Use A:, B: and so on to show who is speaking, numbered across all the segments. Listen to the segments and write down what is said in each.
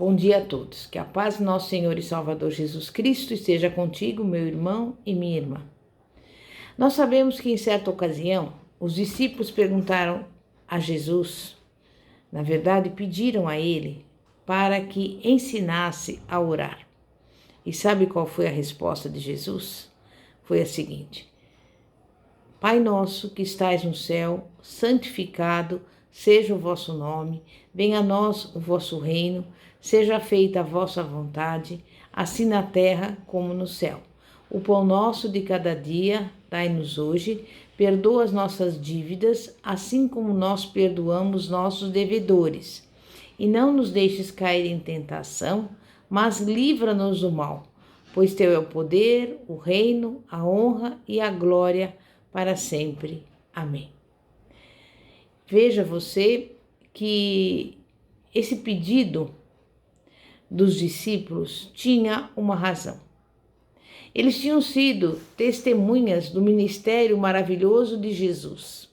A: Bom dia a todos. Que a paz do nosso Senhor e Salvador Jesus Cristo esteja contigo, meu irmão e minha irmã. Nós sabemos que em certa ocasião, os discípulos perguntaram a Jesus, na verdade pediram a ele, para que ensinasse a orar. E sabe qual foi a resposta de Jesus? Foi a seguinte: Pai nosso que estais no céu, santificado seja o vosso nome, venha a nós o vosso reino, seja feita a vossa vontade, assim na terra como no céu. O pão nosso de cada dia dai-nos hoje, perdoa as nossas dívidas, assim como nós perdoamos nossos devedores. E não nos deixes cair em tentação, mas livra-nos do mal, pois teu é o poder, o reino, a honra e a glória para sempre. Amém. Veja você que esse pedido dos discípulos tinha uma razão. Eles tinham sido testemunhas do ministério maravilhoso de Jesus.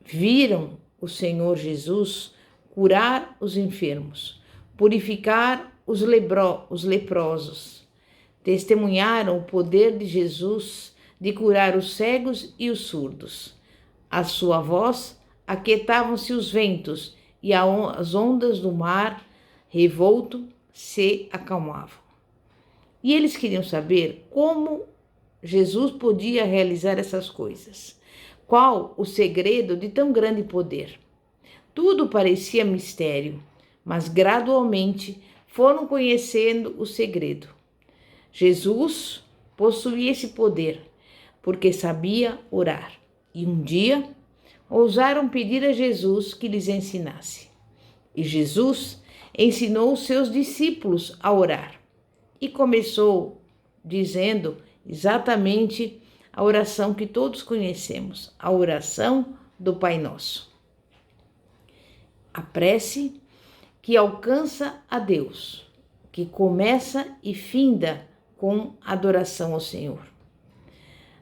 A: Viram o Senhor Jesus curar os enfermos, purificar os leprosos. Testemunharam o poder de Jesus de curar os cegos e os surdos. À sua voz aquietavam-se os ventos e as ondas do mar revolto se acalmavam. E eles queriam saber como Jesus podia realizar essas coisas. Qual o segredo de tão grande poder? Tudo parecia mistério, mas gradualmente foram conhecendo o segredo. Jesus possuía esse poder, porque sabia orar. E um dia, ousaram pedir a Jesus que lhes ensinasse. E Jesus ensinou os seus discípulos a orar. E começou dizendo exatamente a oração que todos conhecemos, a oração do Pai Nosso. A prece que alcança a Deus, que começa e finda com adoração ao Senhor.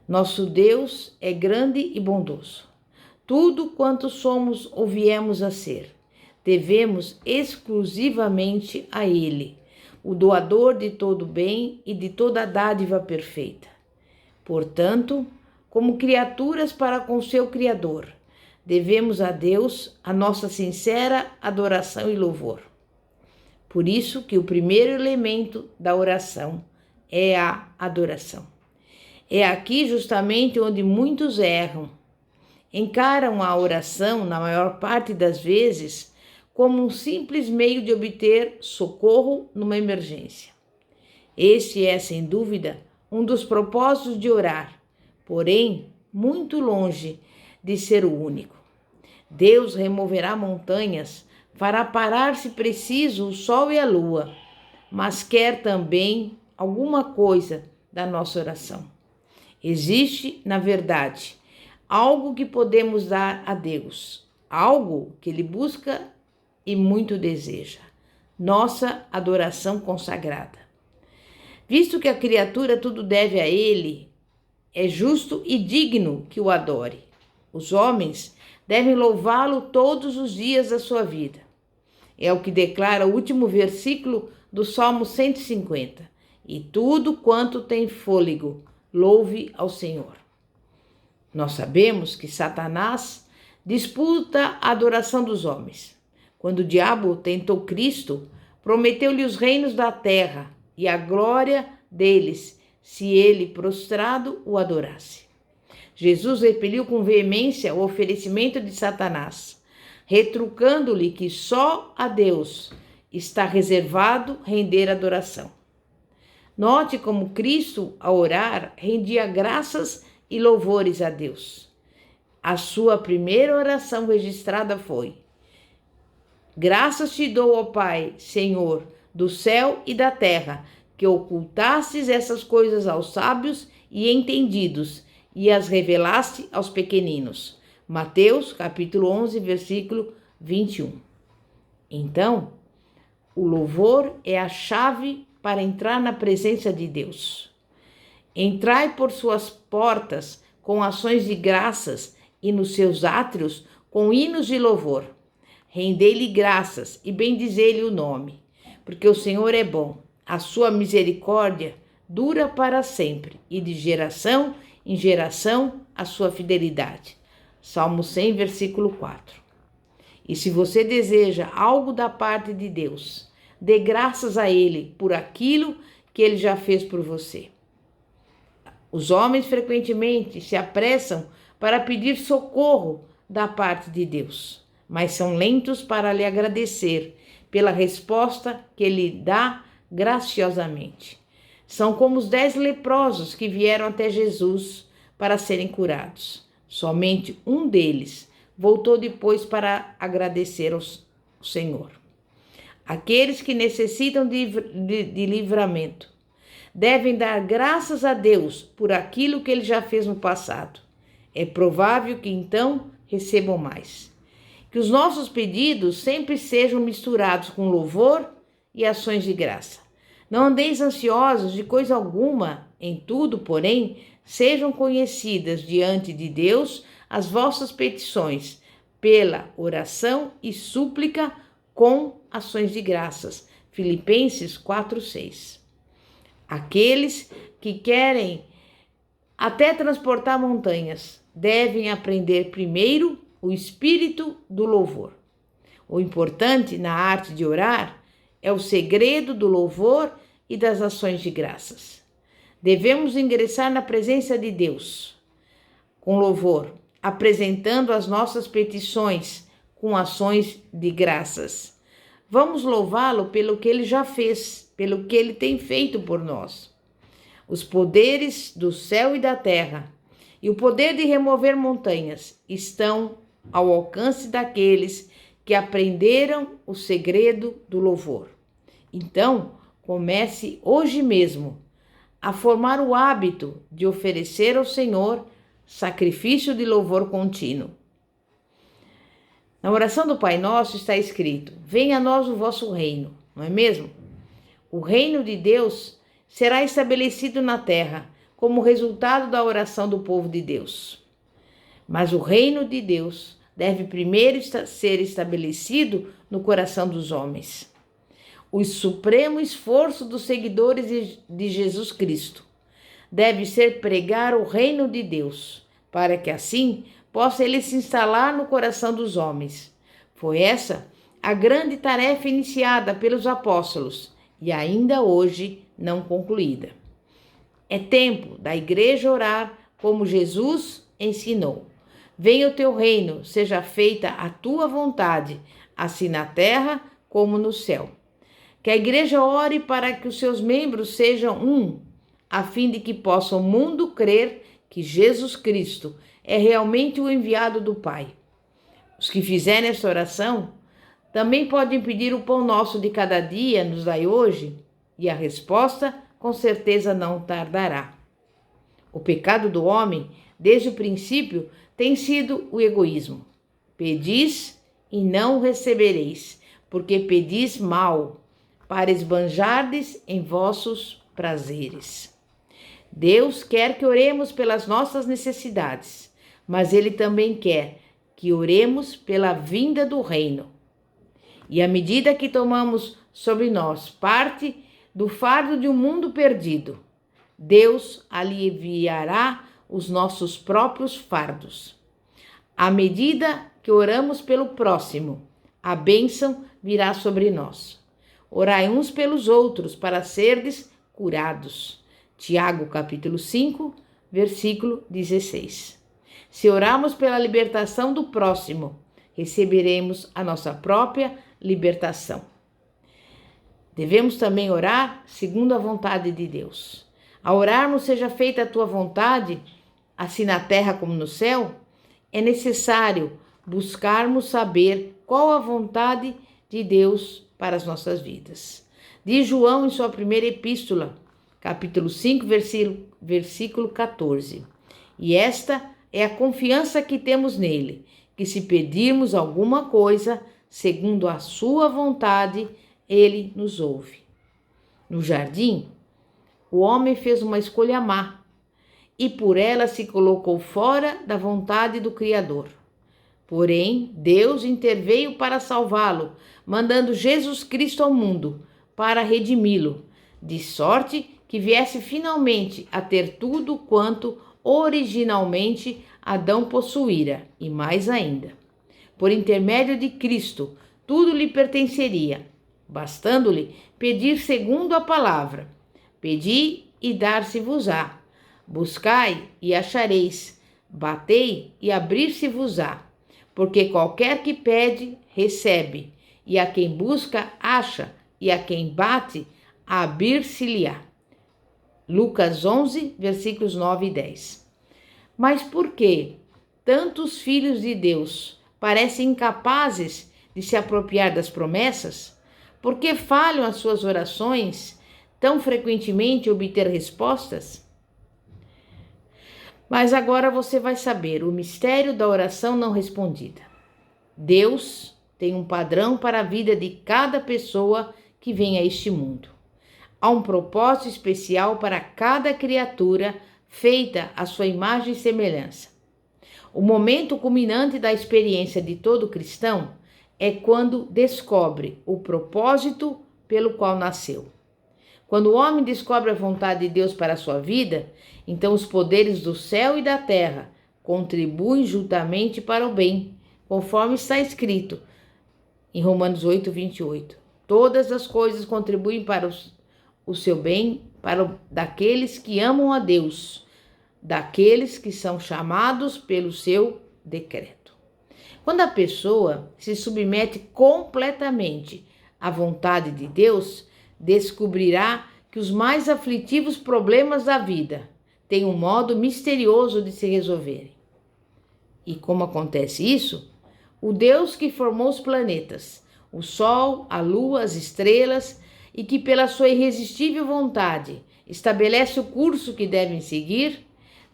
A: Nosso Deus é grande e bondoso. Tudo quanto somos ou viemos a ser, devemos exclusivamente a Ele, o doador de todo bem e de toda dádiva perfeita. Portanto, como criaturas para com seu Criador, devemos a Deus a nossa sincera adoração e louvor. Por isso que o primeiro elemento da oração é a adoração. É aqui justamente onde muitos erram. Encaram a oração, na maior parte das vezes, como um simples meio de obter socorro numa emergência. Esse é, sem dúvida, um dos propósitos de orar, porém, muito longe de ser o único. Deus removerá montanhas, fará parar, se preciso, o sol e a lua, mas quer também alguma coisa da nossa oração. Existe, na verdade, algo que podemos dar a Deus, algo que Ele busca e muito deseja: nossa adoração consagrada. Visto que a criatura tudo deve a Ele, é justo e digno que o adore. Os homens devem louvá-lo todos os dias da sua vida. É o que declara o último versículo do Salmo 150. E tudo quanto tem fôlego, louve ao Senhor. Nós sabemos que Satanás disputa a adoração dos homens. Quando o diabo tentou Cristo, prometeu-lhe os reinos da terra e a glória deles, se ele, prostrado, o adorasse. Jesus repeliu com veemência o oferecimento de Satanás, retrucando-lhe que só a Deus está reservado render adoração. Note como Cristo, ao orar, rendia graças e louvores a Deus. A sua primeira oração registrada foi: Graças te dou, ó Pai, Senhor, do céu e da terra, que ocultastes essas coisas aos sábios e entendidos e as revelaste aos pequeninos. Mateus, capítulo 11, versículo 21. Então, o louvor é a chave para entrar na presença de Deus. Entrai por suas portas com ações de graças e nos seus átrios com hinos de louvor. Rendei-lhe graças e bendizei-lhe o nome. porque o Senhor é bom, a sua misericórdia dura para sempre, e de geração em geração a sua fidelidade. Salmo 100, versículo 4. E se você deseja algo da parte de Deus, dê graças a Ele por aquilo que Ele já fez por você. Os homens frequentemente se apressam para pedir socorro da parte de Deus, mas são lentos para lhe agradecer pela resposta que Ele dá graciosamente. São como os 10 leprosos que vieram até Jesus para serem curados. Somente um deles voltou depois para agradecer ao Senhor. Aqueles que necessitam de livramento devem dar graças a Deus por aquilo que Ele já fez no passado. É provável que então recebam mais. Que os nossos pedidos sempre sejam misturados com louvor e ações de graça. Não andeis ansiosos de coisa alguma, em tudo, porém, sejam conhecidas diante de Deus as vossas petições, pela oração e súplica com ações de graças. Filipenses 4:6. Aqueles que querem até transportar montanhas devem aprender primeiro o espírito do louvor. O importante na arte de orar é o segredo do louvor e das ações de graças. Devemos ingressar na presença de Deus com louvor, apresentando as nossas petições com ações de graças. Vamos louvá-lo pelo que Ele já fez, pelo que Ele tem feito por nós. Os poderes do céu e da terra e o poder de remover montanhas estão ao alcance daqueles que aprenderam o segredo do louvor. Então, comece hoje mesmo a formar o hábito de oferecer ao Senhor sacrifício de louvor contínuo. Na oração do Pai Nosso está escrito: venha a nós o vosso reino, não é mesmo? O reino de Deus será estabelecido na terra como resultado da oração do povo de Deus. Mas o reino de Deus deve primeiro ser estabelecido no coração dos homens. O supremo esforço dos seguidores de Jesus Cristo deve ser pregar o reino de Deus, para que assim possa ele se instalar no coração dos homens. Foi essa a grande tarefa iniciada pelos apóstolos e ainda hoje não concluída. É tempo da igreja orar como Jesus ensinou. Venha o teu reino, seja feita a tua vontade, assim na terra como no céu. Que a igreja ore para que os seus membros sejam um, a fim de que possa o mundo crer que Jesus Cristo é realmente o enviado do Pai. Os que fizerem esta oração também podem pedir o pão nosso de cada dia, nos dai hoje, e a resposta com certeza não tardará. O pecado do homem, desde o princípio, tem sido o egoísmo. Pedis e não recebereis, porque pedis mal, para esbanjardes em vossos prazeres. Deus quer que oremos pelas nossas necessidades, mas Ele também quer que oremos pela vinda do reino. E à medida que tomamos sobre nós parte do fardo de um mundo perdido, Deus aliviará os nossos próprios fardos. À medida que oramos pelo próximo, a bênção virá sobre nós. Orai uns pelos outros para serdes curados. Tiago, capítulo 5, versículo 16. Se orarmos pela libertação do próximo, receberemos a nossa própria libertação. Devemos também orar segundo a vontade de Deus. Ao orarmos, seja feita a tua vontade, assim na terra como no céu, é necessário buscarmos saber qual a vontade de Deus para as nossas vidas. Diz João em sua primeira epístola, capítulo 5, versículo 14. E esta é a confiança que temos nele, que se pedirmos alguma coisa, segundo a sua vontade, ele nos ouve. No jardim, o homem fez uma escolha má e por ela se colocou fora da vontade do Criador. Porém, Deus interveio para salvá-lo, mandando Jesus Cristo ao mundo, para redimi-lo, de sorte que viesse finalmente a ter tudo quanto originalmente Adão possuíra, e mais ainda. Por intermédio de Cristo, tudo lhe pertenceria, bastando-lhe pedir segundo a palavra. Pedi e dar-se-vos-á. Buscai e achareis. Batei e abrir-se-vos-á. Porque qualquer que pede, recebe, e a quem busca, acha, e a quem bate, abrir-se-lhe-á. Lucas 11, versículos 9 e 10. Mas por que tantos filhos de Deus parecem incapazes de se apropriar das promessas? Por que falham as suas orações tão frequentemente obter respostas? Mas agora você vai saber o mistério da oração não respondida. Deus tem um padrão para a vida de cada pessoa que vem a este mundo. Há um propósito especial para cada criatura feita à sua imagem e semelhança. O momento culminante da experiência de todo cristão é quando descobre o propósito pelo qual nasceu. Quando o homem descobre a vontade de Deus para a sua vida, então os poderes do céu e da terra contribuem juntamente para o bem, conforme está escrito em Romanos 8, 28. Todas as coisas contribuem para o seu bem, daqueles que amam a Deus, daqueles que são chamados pelo seu decreto. Quando a pessoa se submete completamente à vontade de Deus, descobrirá que os mais aflitivos problemas da vida têm um modo misterioso de se resolverem. E como acontece isso? O Deus que formou os planetas, o Sol, a Lua, as estrelas, e que pela sua irresistível vontade estabelece o curso que devem seguir,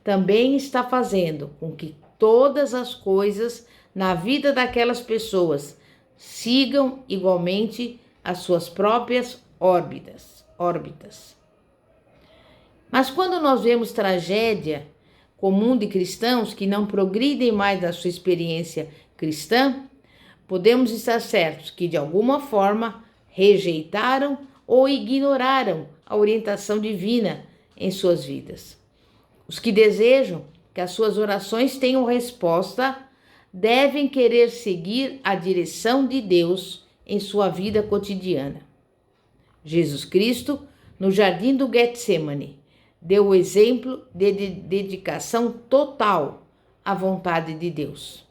A: também está fazendo com que todas as coisas na vida daquelas pessoas sigam igualmente as suas próprias órbitas. Mas quando nós vemos tragédia comum de cristãos que não progridem mais na sua experiência cristã, podemos estar certos que de alguma forma rejeitaram ou ignoraram a orientação divina em suas vidas. Os que desejam que as suas orações tenham resposta devem querer seguir a direção de Deus em sua vida cotidiana. Jesus Cristo, no jardim do Getsêmani, deu o exemplo de dedicação total à vontade de Deus.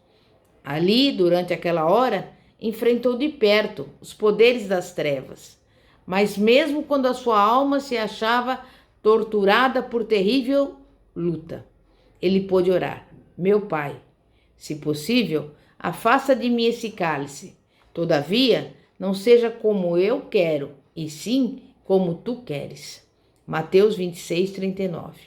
A: Ali, durante aquela hora, enfrentou de perto os poderes das trevas, mas mesmo quando a sua alma se achava torturada por terrível luta, ele pôde orar: meu Pai, se possível, afasta de mim esse cálice. Todavia, não seja como eu quero, e sim como tu queres. Mateus 26, 39.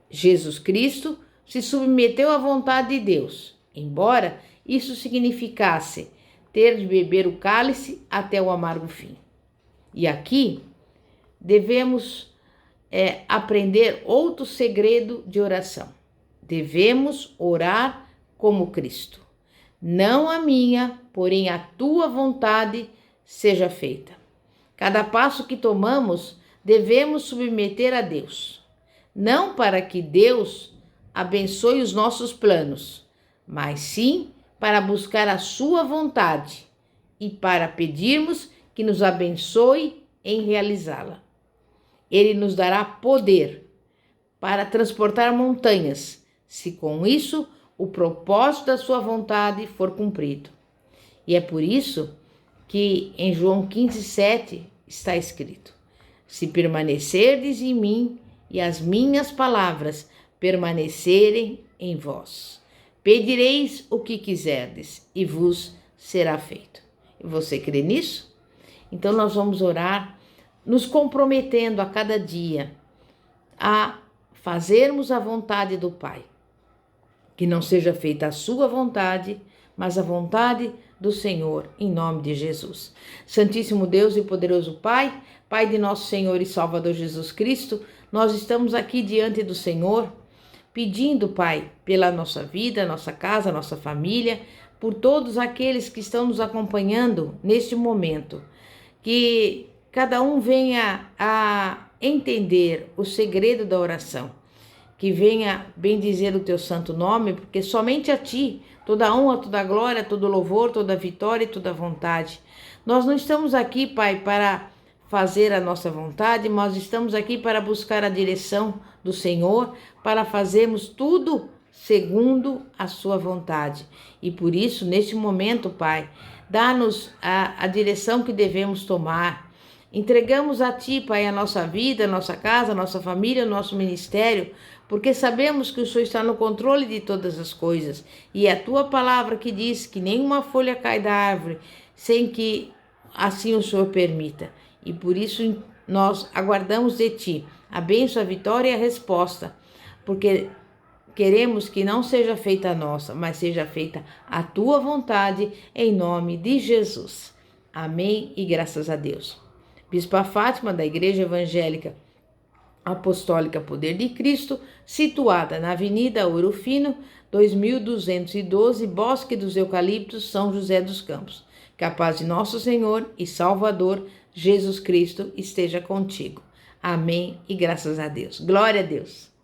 A: Jesus Cristo se submeteu à vontade de Deus, embora isso significasse ter de beber o cálice até o amargo fim. E aqui devemos aprender outro segredo de oração. Devemos orar como Cristo. Não a minha, porém a tua vontade seja feita. Cada passo que tomamos, devemos submeter a Deus. Não para que Deus abençoe os nossos planos, mas sim para buscar a sua vontade e para pedirmos que nos abençoe em realizá-la. Ele nos dará poder para transportar montanhas, se com isso o propósito da sua vontade for cumprido. E é por isso que em João 15:7 está escrito: se permanecerdes em mim e as minhas palavras permanecerem em vós, pedireis o que quiserdes e vos será feito. E você crê nisso? Então nós vamos orar, nos comprometendo a cada dia a fazermos a vontade do Pai. Que não seja feita a sua vontade, mas a vontade do Senhor, em nome de Jesus. Santíssimo Deus e poderoso Pai, Pai de nosso Senhor e Salvador Jesus Cristo, nós estamos aqui diante do Senhor, pedindo, Pai, pela nossa vida, nossa casa, nossa família, por todos aqueles que estão nos acompanhando neste momento, que cada um venha a entender o segredo da oração, que venha bendizer o teu santo nome, porque somente a ti toda honra, toda glória, todo louvor, toda vitória e toda vontade. Nós não estamos aqui, Pai, para fazer a nossa vontade, nós estamos aqui para buscar a direção do Senhor, para fazermos tudo segundo a sua vontade. E por isso, neste momento, Pai, dá-nos a direção que devemos tomar. Entregamos a Ti, Pai, a nossa vida, a nossa casa, a nossa família, o nosso ministério, porque sabemos que o Senhor está no controle de todas as coisas. E é a Tua palavra que diz que nenhuma folha cai da árvore sem que assim o Senhor permita. E por isso nós aguardamos de Ti a bênção, a vitória e a resposta, porque queremos que não seja feita a nossa, mas seja feita a Tua vontade, em nome de Jesus. Amém e graças a Deus. Bispa Fátima, da Igreja Evangélica Apostólica Poder de Cristo, situada na Avenida Ouro Fino, 2212, Bosque dos Eucaliptos, São José dos Campos. Que a paz de nosso Senhor e Salvador, Jesus Cristo, esteja contigo. Amém e graças a Deus. Glória a Deus.